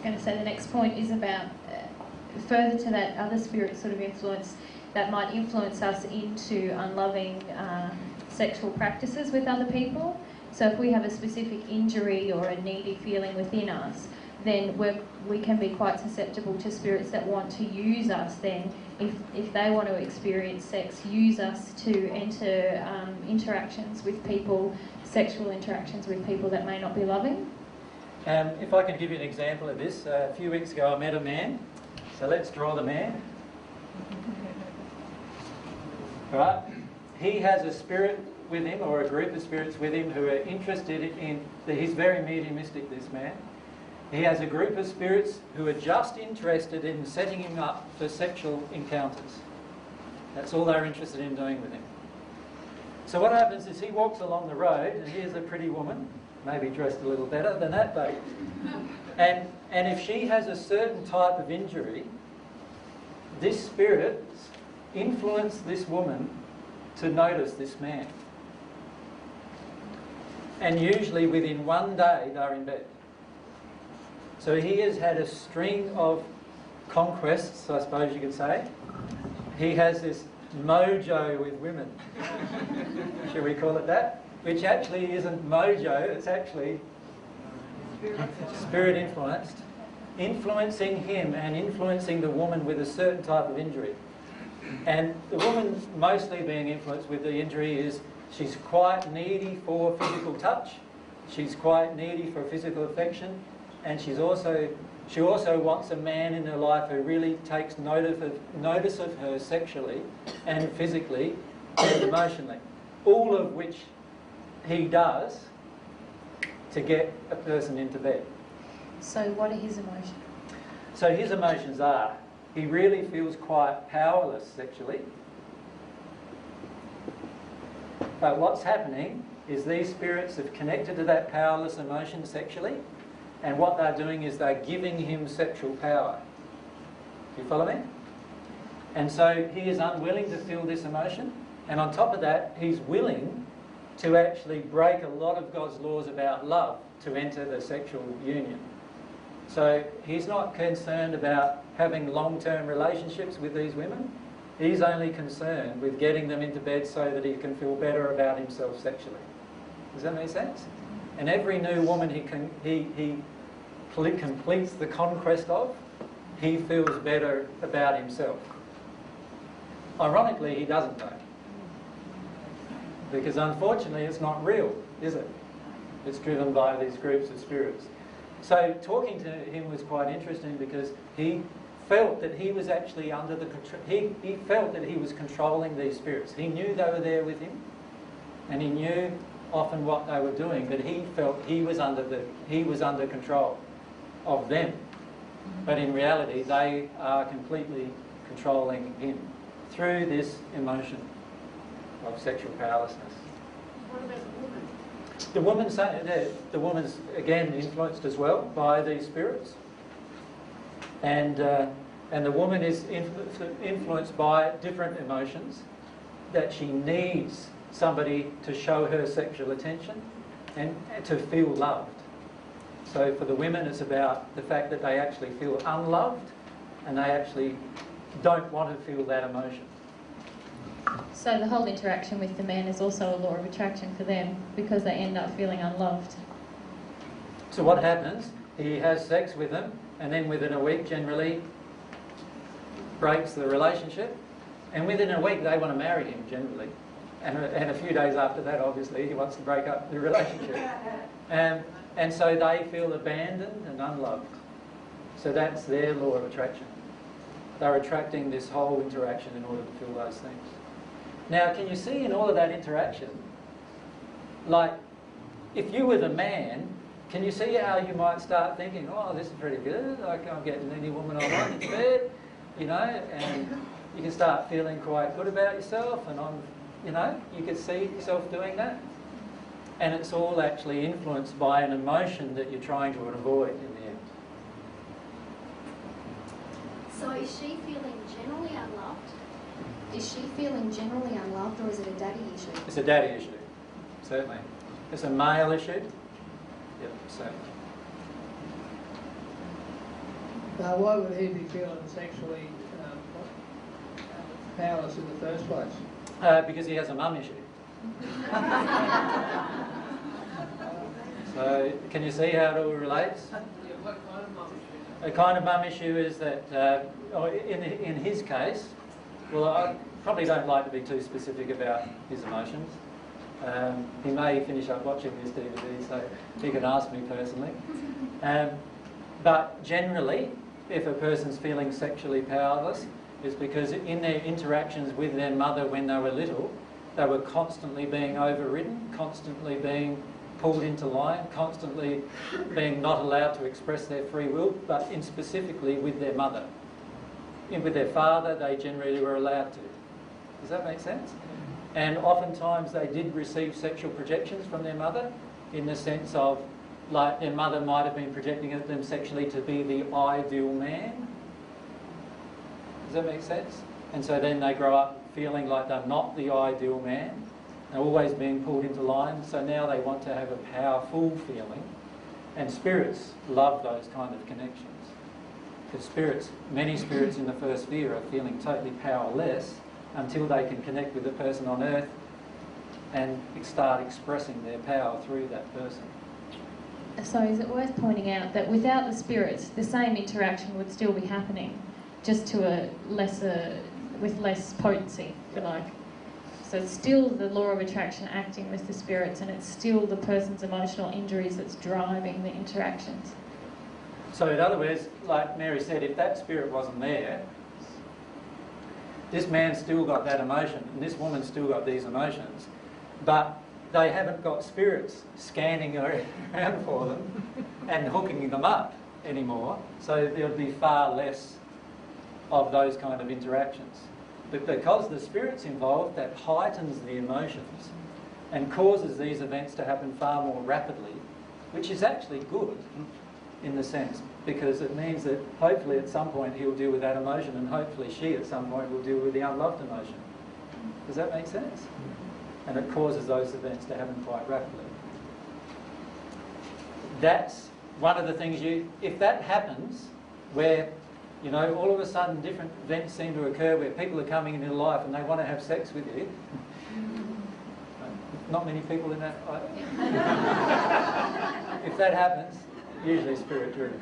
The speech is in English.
going to say the next point is about further to that other spirit sort of influence that might influence us into unloving sexual practices with other people. So if we have a specific injury or a needy feeling within us, then we can be quite susceptible to spirits that want to use us then, if they want to experience sex, use us to enter interactions with people, sexual interactions with people that may not be loving. If I can give you an example of this, a few weeks ago I met a man. So let's draw the man. Right? He has a spirit with him, or a group of spirits with him, who are interested in... He's very mediumistic, this man. He has a group of spirits who are just interested in setting him up for sexual encounters. That's all they're interested in doing with him. So what happens is he walks along the road, and here's a pretty woman, maybe dressed a little better than that, but... And if she has a certain type of injury, this spirit influences this woman to notice this man. And usually within one day they're in bed. So he has had a string of conquests, I suppose you could say. He has this mojo with women. Should we call it that? Which actually isn't mojo, it's actually spirit influenced. Influencing him and influencing the woman with a certain type of injury. And the woman mostly being influenced with the injury is she's quite needy for physical touch, she's quite needy for physical affection, and she also wants a man in her life who really takes notice of her sexually and physically and emotionally. All of which he does to get a person into bed. So what are his emotions? So his emotions are, he really feels quite powerless sexually. But what's happening is these spirits have connected to that powerless emotion sexually, and what they're doing is they're giving him sexual power. Do you follow me? And so he is unwilling to feel this emotion, and on top of that, he's willing to actually break a lot of God's laws about love to enter the sexual union. So he's not concerned about having long-term relationships with these women. He's only concerned with getting them into bed so that he can feel better about himself sexually. Does that make sense? And every new woman he completes the conquest of, he feels better about himself. Ironically, he doesn't though. Because unfortunately it's not real, is it? It's driven by these groups of spirits. So talking to him was quite interesting because he felt that he was actually under the control. He felt that he was controlling these spirits. He knew they were there with him, and he knew often what they were doing, but he felt he was under control of them. But in reality, they are completely controlling him through this emotion of sexual powerlessness. What about the woman? The woman's again influenced as well by these spirits, and the woman is influenced by different emotions, that she needs somebody to show her sexual attention and to feel loved. So for the women, it's about the fact that they actually feel unloved and they actually don't want to feel that emotion. So the whole interaction with the man is also a law of attraction for them because they end up feeling unloved. So what happens? He has sex with them, and then within a week generally breaks the relationship, and within a week they want to marry him generally, and a few days after that obviously he wants to break up the relationship. And so they feel abandoned and unloved. So that's their law of attraction. They're attracting this whole interaction in order to feel those things. Now, can you see in all of that interaction, like, if you were the man, can you see how you might start thinking, oh, this is pretty good, I'm getting any woman I want into bed, you know, and you can start feeling quite good about yourself, and you can see yourself doing that. And it's all actually influenced by an emotion that you're trying to avoid in the end. So is she feeling generally unloved? Is she feeling generally unloved, or is it a daddy issue? It's a daddy issue, certainly. It's a male issue. Yep, certainly. Why would he be feeling sexually powerless in the first place? Because he has a mum issue. So, can you see how it all relates? Yeah, what kind of mum issue? A kind of mum issue is that, in his case, well, I probably don't like to be too specific about his emotions. He may finish up watching this DVD, so he can ask me personally. But generally, if a person's feeling sexually powerless, it's because in their interactions with their mother when they were little, they were constantly being overridden, constantly being pulled into line, constantly being not allowed to express their free will, but specifically with their mother. With their father, they generally were allowed to. Does that make sense? And oftentimes they did receive sexual projections from their mother, in the sense of, like, their mother might have been projecting at them sexually to be the ideal man. Does that make sense? And so then they grow up feeling like they're not the ideal man. They're always being pulled into line, so now they want to have a powerful feeling. And spirits love those kind of connections. Because many spirits in the first sphere are feeling totally powerless until they can connect with the person on earth and start expressing their power through that person. So is it worth pointing out that without the spirits, the same interaction would still be happening, just to with less potency, if you like. So it's still the law of attraction acting with the spirits, and it's still the person's emotional injuries that's driving the interactions. So in other words, like Mary said, if that spirit wasn't there, this man's still got that emotion and this woman's still got these emotions, but they haven't got spirits scanning around for them and hooking them up anymore, so there would be far less of those kind of interactions. But because the spirit's involved, that heightens the emotions and causes these events to happen far more rapidly, which is actually good in the sense, because it means that hopefully at some point he'll deal with that emotion, and hopefully she at some point will deal with the unloved emotion. Does that make sense? And it causes those events to happen quite rapidly. That's one of the things if that happens, where, you know, all of a sudden different events seem to occur where people are coming into your life and they want to have sex with you. Not many people in that. If that happens, usually spirit driven.